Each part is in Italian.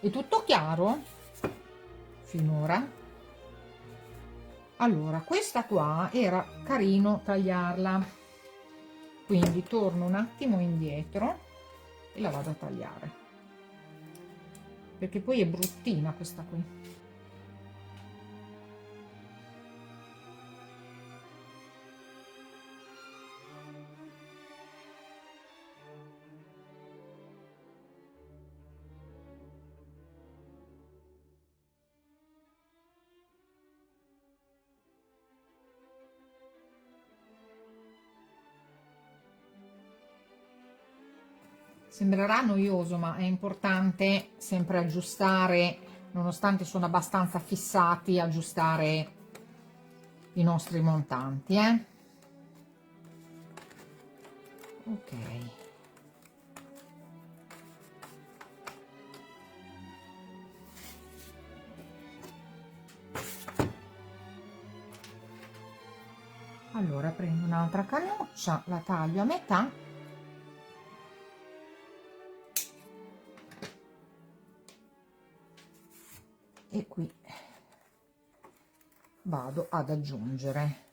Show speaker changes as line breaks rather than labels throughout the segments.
È tutto chiaro finora? Allora, questa qua era carino tagliarla, quindi torno un attimo indietro e la vado a tagliare, perché poi è bruttina questa qui. Sembrerà noioso, ma è importante sempre aggiustare, nonostante sono abbastanza fissati, aggiustare i nostri montanti, ok. Allora prendo un'altra cannuccia, la taglio a metà e qui vado ad aggiungere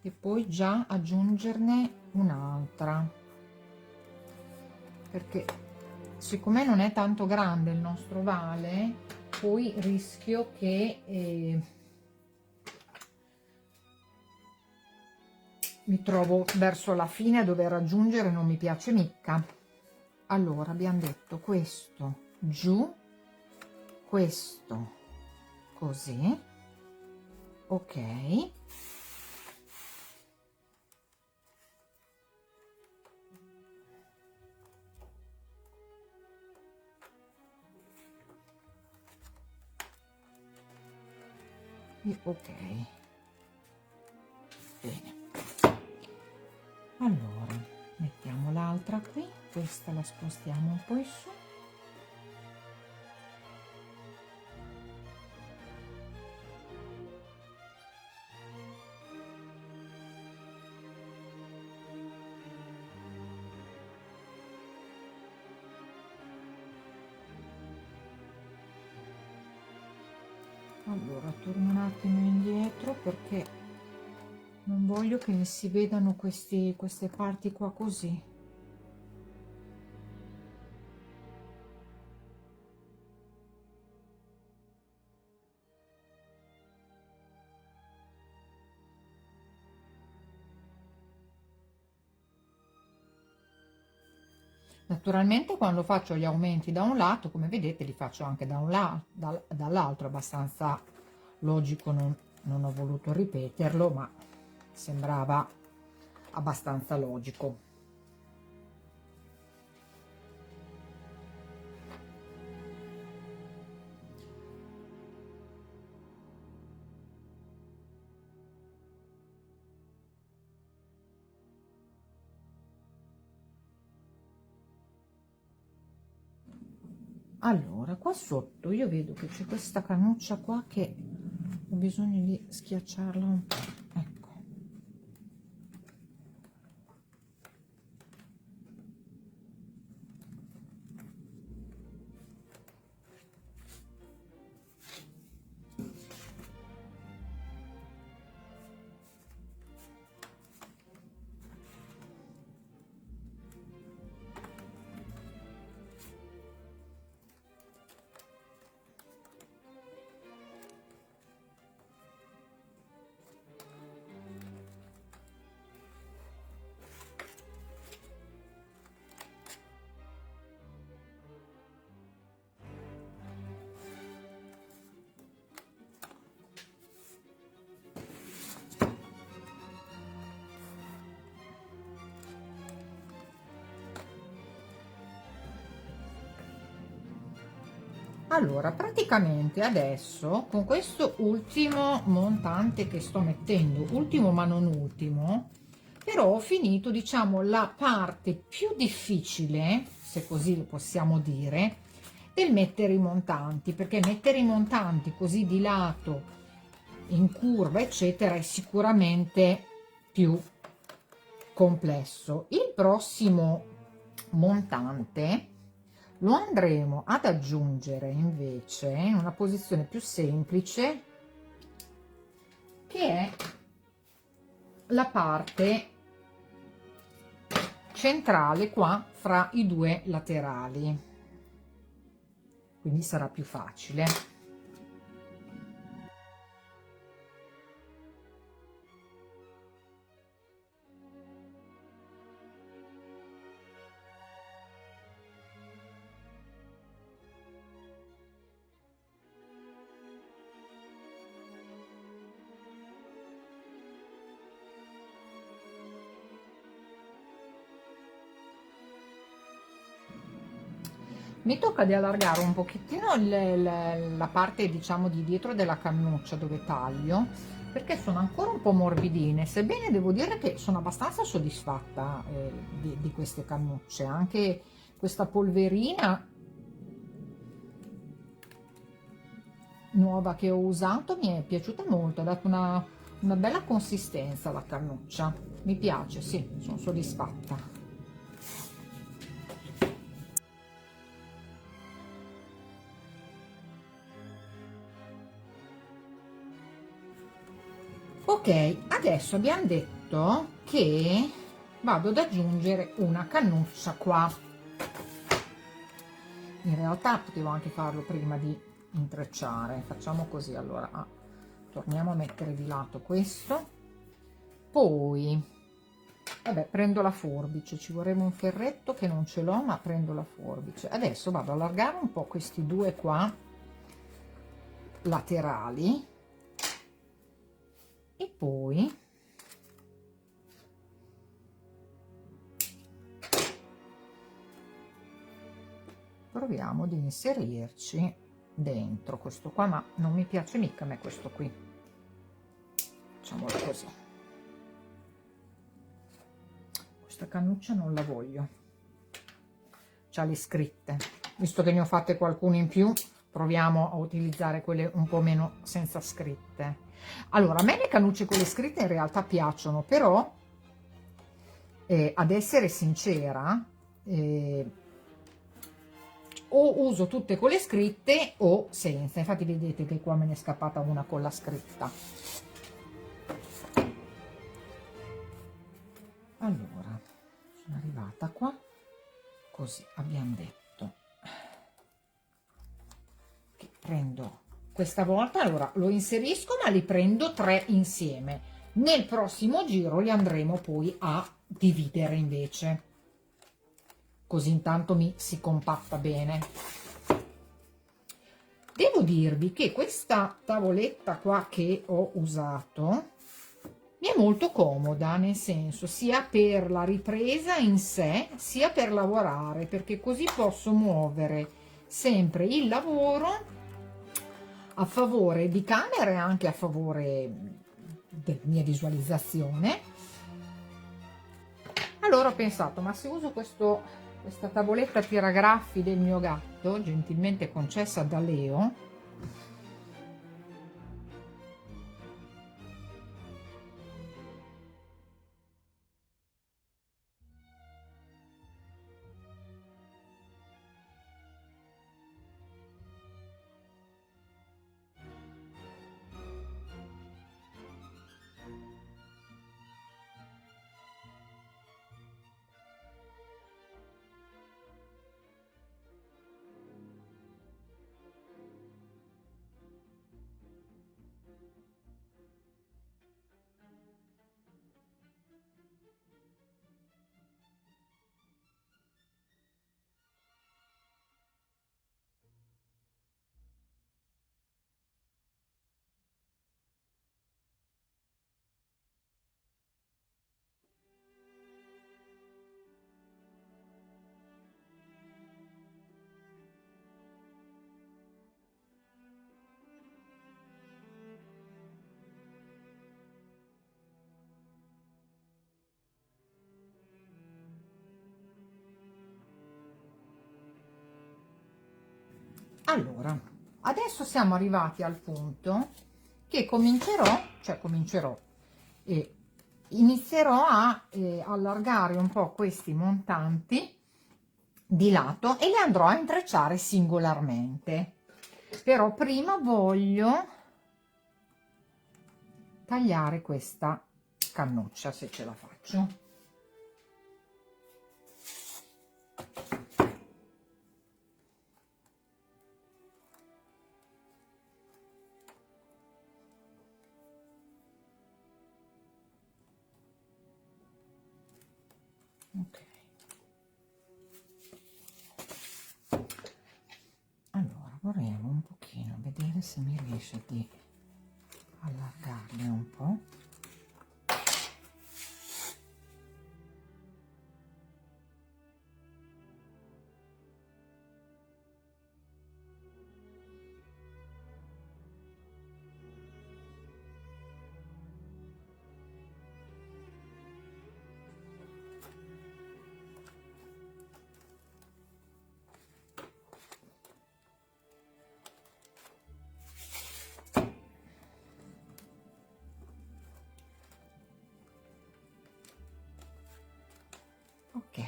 e poi già aggiungerne un'altra, perché siccome non è tanto grande il nostro ovale, poi rischio che mi trovo verso la fine a dover aggiungere, non mi piace mica. Allora abbiamo detto questo giù, questo così, ok. Ok, bene. Allora mettiamo l'altra qui, questa la spostiamo un po' in su. Allora torno un attimo indietro perché non voglio che mi si vedano queste parti qua così. Naturalmente quando faccio gli aumenti da un lato, come vedete, li faccio anche da un lato, dall'altro, abbastanza logico, non ho voluto ripeterlo, ma sembrava abbastanza logico. Allora, qua sotto io vedo che c'è questa cannuccia qua che ho bisogno di schiacciarla un po', ecco. Allora, praticamente adesso con questo ultimo montante che sto mettendo, ultimo ma non ultimo, però ho finito, diciamo, la parte più difficile, se così lo possiamo dire, del mettere i montanti, perché mettere i montanti così di lato, in curva, eccetera, è sicuramente più complesso. Il prossimo montante lo andremo ad aggiungere invece in una posizione più semplice, che è la parte centrale qua fra i due laterali, quindi sarà più facile. Mi tocca di allargare un pochettino la parte, diciamo, di dietro della cannuccia dove taglio, perché sono ancora un po' morbidine, sebbene devo dire che sono abbastanza soddisfatta di queste cannucce. Anche questa polverina nuova che ho usato mi è piaciuta molto, ha dato una bella consistenza alla cannuccia, mi piace, sì, sono soddisfatta. Ok, adesso abbiamo detto che vado ad aggiungere una cannuccia qua. In realtà potevo anche farlo prima di intrecciare. Facciamo così, allora torniamo a mettere di lato questo, poi vabbè, prendo la forbice, ci vorrebbe un ferretto che non ce l'ho, ma prendo la forbice. Adesso vado a allargare un po' questi due qua laterali e poi proviamo ad inserirci dentro questo qua, ma non mi piace mica a me questo qui, facciamolo così. Questa cannuccia non la voglio, c'ha le scritte, visto che ne ho fatte qualcuno in più, proviamo a utilizzare quelle un po' meno senza scritte. Allora, a me le cannucce con le scritte in realtà piacciono, però ad essere sincera, o uso tutte con le scritte o senza. Infatti vedete che qua me ne è scappata una con la scritta. Allora, sono arrivata qua, così abbiamo detto che prendo questa volta, allora lo inserisco, ma li prendo 3 insieme. Nel prossimo giro li andremo poi a dividere invece, così intanto mi si compatta bene. Devo dirvi che questa tavoletta qua che ho usato mi è molto comoda, nel senso, sia per la ripresa in sé sia per lavorare, perché così posso muovere sempre il lavoro a favore di camera e anche a favore della mia visualizzazione. Allora ho pensato, ma se uso questa tavoletta tiragraffi del mio gatto, foto gentilmente concessa da Leo. Allora, adesso siamo arrivati al punto che comincerò e inizierò a allargare un po' questi montanti di lato e li andrò a intrecciare singolarmente. Però prima voglio tagliare questa cannuccia, se ce la faccio. Ok. Allora vorremmo un pochino vedere se mi riesce di allargarli un po'. Ok.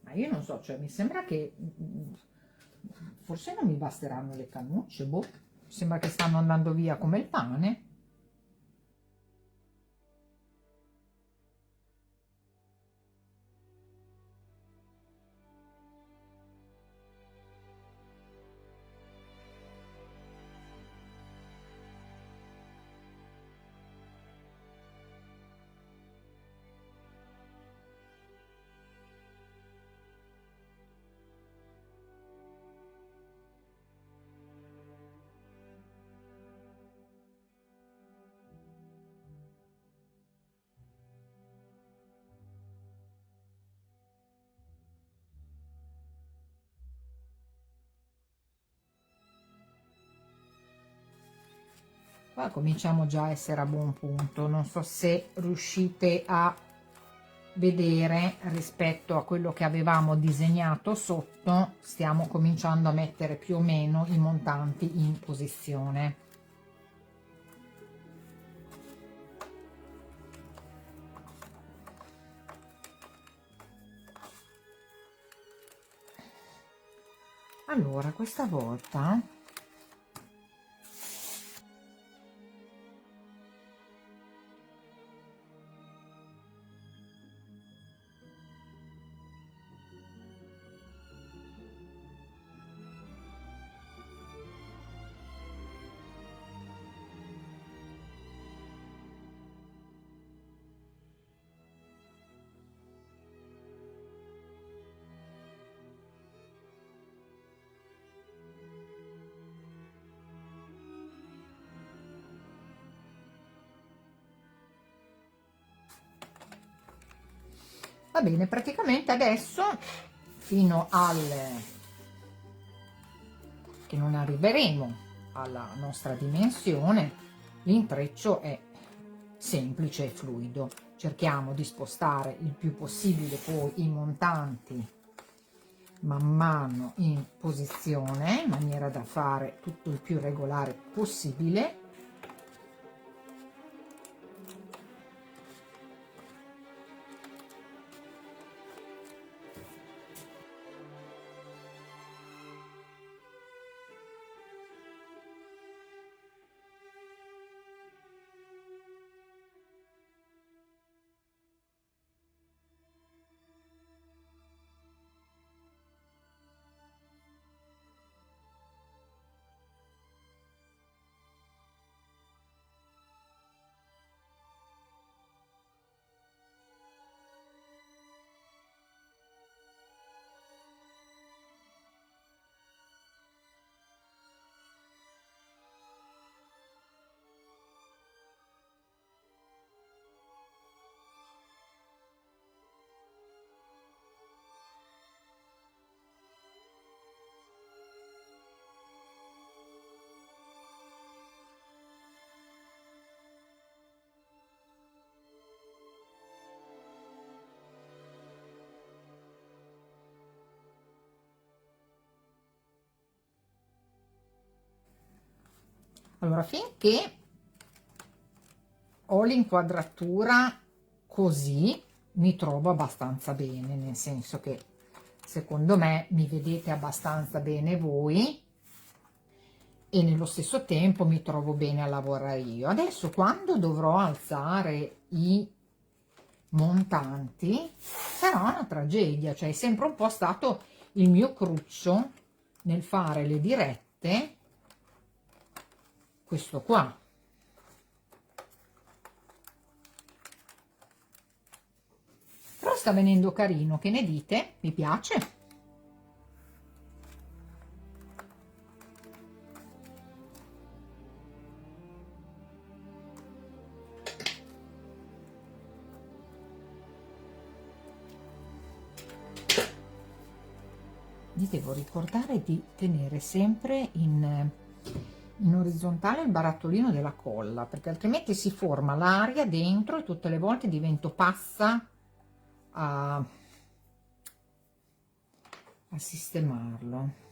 Ma io non so, cioè mi sembra che forse non mi basteranno le cannucce, boh, sembra che stanno andando via come il pane. Qua cominciamo già a essere a buon punto, non so se riuscite a vedere rispetto a quello che avevamo disegnato sotto, stiamo cominciando a mettere più o meno i montanti in posizione. Allora, questa volta va bene, praticamente adesso fino al che non arriveremo alla nostra dimensione, l'intreccio è semplice e fluido. Cerchiamo di spostare il più possibile poi i montanti man mano in posizione, in maniera da fare tutto il più regolare possibile. Allora, finché ho l'inquadratura così, mi trovo abbastanza bene, nel senso che secondo me mi vedete abbastanza bene voi e nello stesso tempo mi trovo bene a lavorare io. Adesso, quando dovrò alzare i montanti, sarà una tragedia, cioè è sempre un po' stato il mio cruccio nel fare le dirette, questo qua. Però sta venendo carino, che ne dite? Mi piace? Vi devo ricordare di tenere sempre in orizzontale il barattolino della colla, perché altrimenti si forma l'aria dentro e tutte le volte divento pazza a sistemarlo.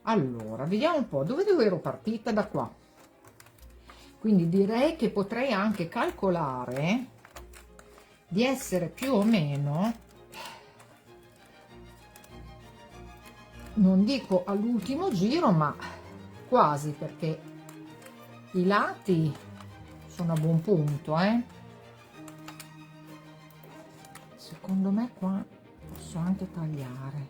Allora, vediamo un po' dove ero partita. Da qua, quindi direi che potrei anche calcolare di essere più o meno non dico all'ultimo giro, ma quasi, perché i lati sono a buon punto, secondo me qua posso anche tagliare.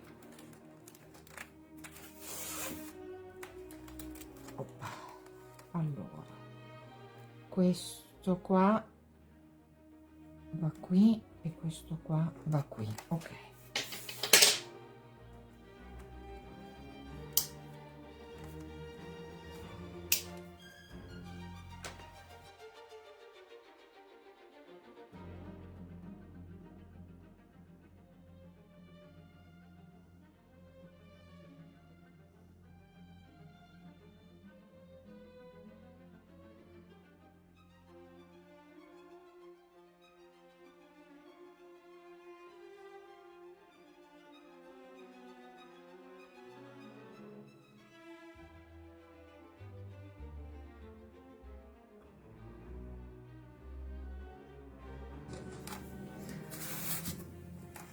Oppa. Allora, questo qua va qui e questo qua va qui, ok.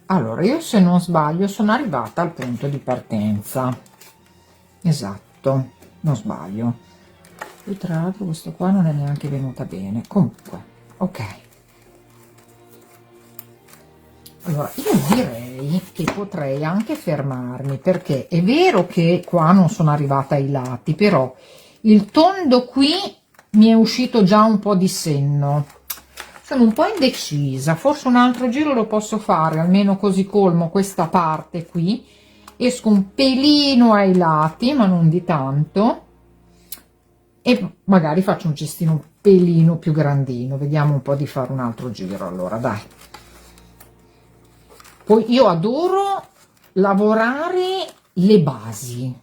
Allora, io se non sbaglio sono arrivata al punto di partenza, esatto, non sbaglio. E tra l'altro questo qua non è neanche venuta bene, comunque, ok. Allora, io direi che potrei anche fermarmi, perché è vero che qua non sono arrivata ai lati, però il tondo qui mi è uscito già un po' di senno. Sono un po' indecisa, forse un altro giro lo posso fare, almeno così colmo questa parte qui, esco un pelino ai lati, ma non di tanto, e magari faccio un cestino un pelino più grandino. Vediamo un po' di fare un altro giro, allora dai. Poi io adoro lavorare le basi,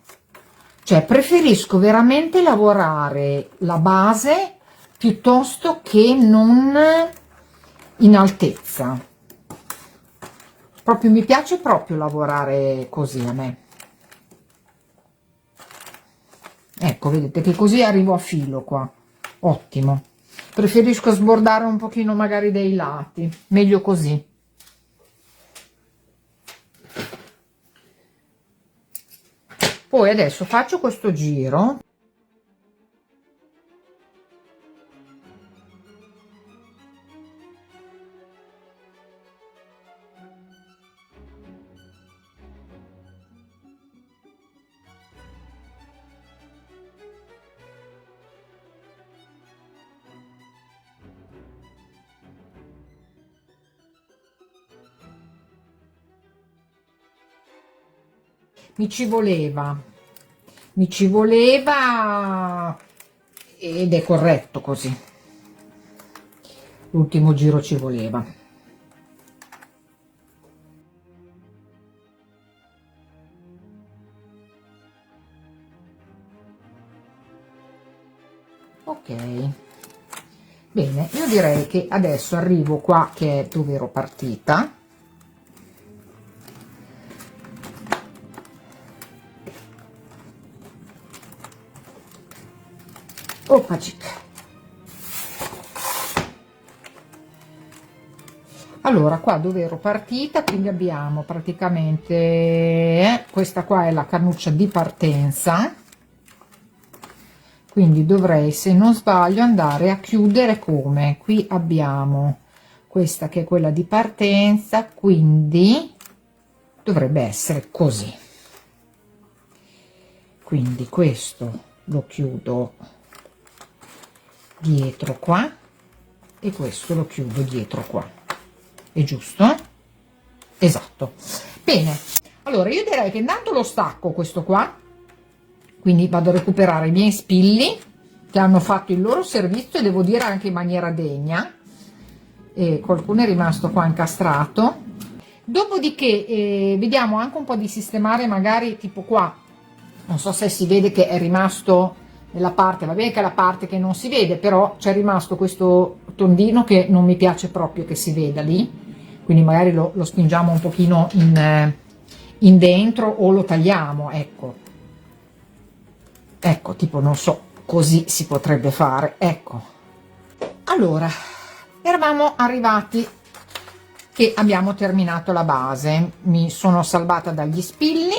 cioè preferisco veramente lavorare la base piuttosto che non in altezza. Proprio mi piace proprio lavorare così a me. Ecco, vedete che così arrivo a filo qua. Ottimo. Preferisco sbordare un pochino magari dei lati, meglio così. Poi adesso faccio questo giro. Mi ci voleva ed è corretto così. L'ultimo giro ci voleva. Ok, bene, io direi che adesso arrivo qua che è dove ero partita. Opacic. Allora, qua dove ero partita, quindi abbiamo praticamente questa qua è la cannuccia di partenza, quindi dovrei, se non sbaglio, andare a chiudere come qui abbiamo questa che è quella di partenza, quindi dovrebbe essere così. Quindi questo lo chiudo dietro qua e questo lo chiudo dietro qua. È giusto? Esatto. Bene, allora io direi che intanto lo stacco questo qua, quindi vado a recuperare i miei spilli che hanno fatto il loro servizio, devo dire anche in maniera degna, e qualcuno è rimasto qua incastrato. Dopodiché vediamo anche un po' di sistemare magari tipo qua, non so se si vede che è rimasto nella parte, va bene che è la parte che non si vede, però c'è rimasto questo tondino che non mi piace proprio che si veda lì, quindi magari lo spingiamo un pochino in dentro o lo tagliamo, ecco, tipo non so, così si potrebbe fare, ecco. Allora, eravamo arrivati che abbiamo terminato la base, mi sono salvata dagli spilli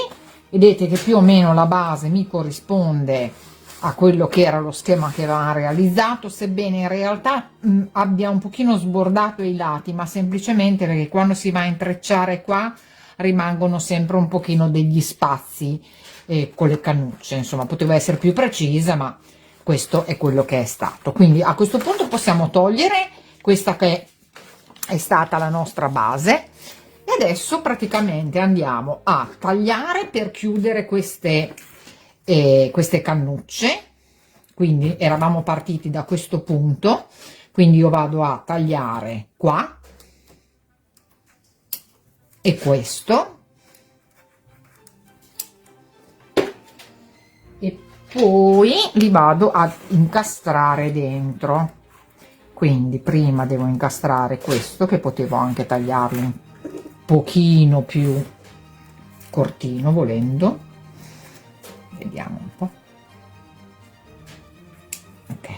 vedete che più o meno la base mi corrisponde a quello che era lo schema che aveva realizzato, sebbene in realtà abbia un pochino sbordato i lati, ma semplicemente perché quando si va a intrecciare qua rimangono sempre un pochino degli spazi con le cannucce. Insomma, poteva essere più precisa, ma questo è quello che è stato. Quindi a questo punto possiamo togliere questa che è stata la nostra base e adesso praticamente andiamo a tagliare per chiudere queste cannucce. Quindi eravamo partiti da questo punto, quindi io vado a tagliare qua e questo, e poi li vado ad incastrare dentro. Quindi prima devo incastrare questo, che potevo anche tagliarlo un pochino più cortino volendo, vediamo un po'. Ok,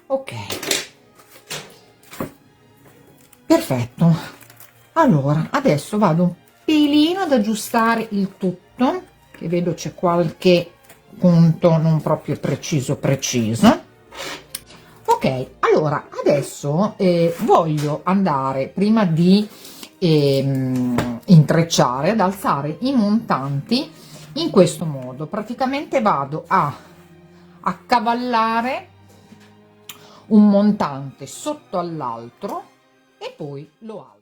ok, perfetto. Allora adesso vado un pelino ad aggiustare il tutto, che vedo c'è qualche punto non proprio preciso. Ok, allora adesso voglio andare, prima di intrecciare, ad alzare i montanti in questo modo. Praticamente vado a accavallare un montante sotto all'altro e poi lo apro.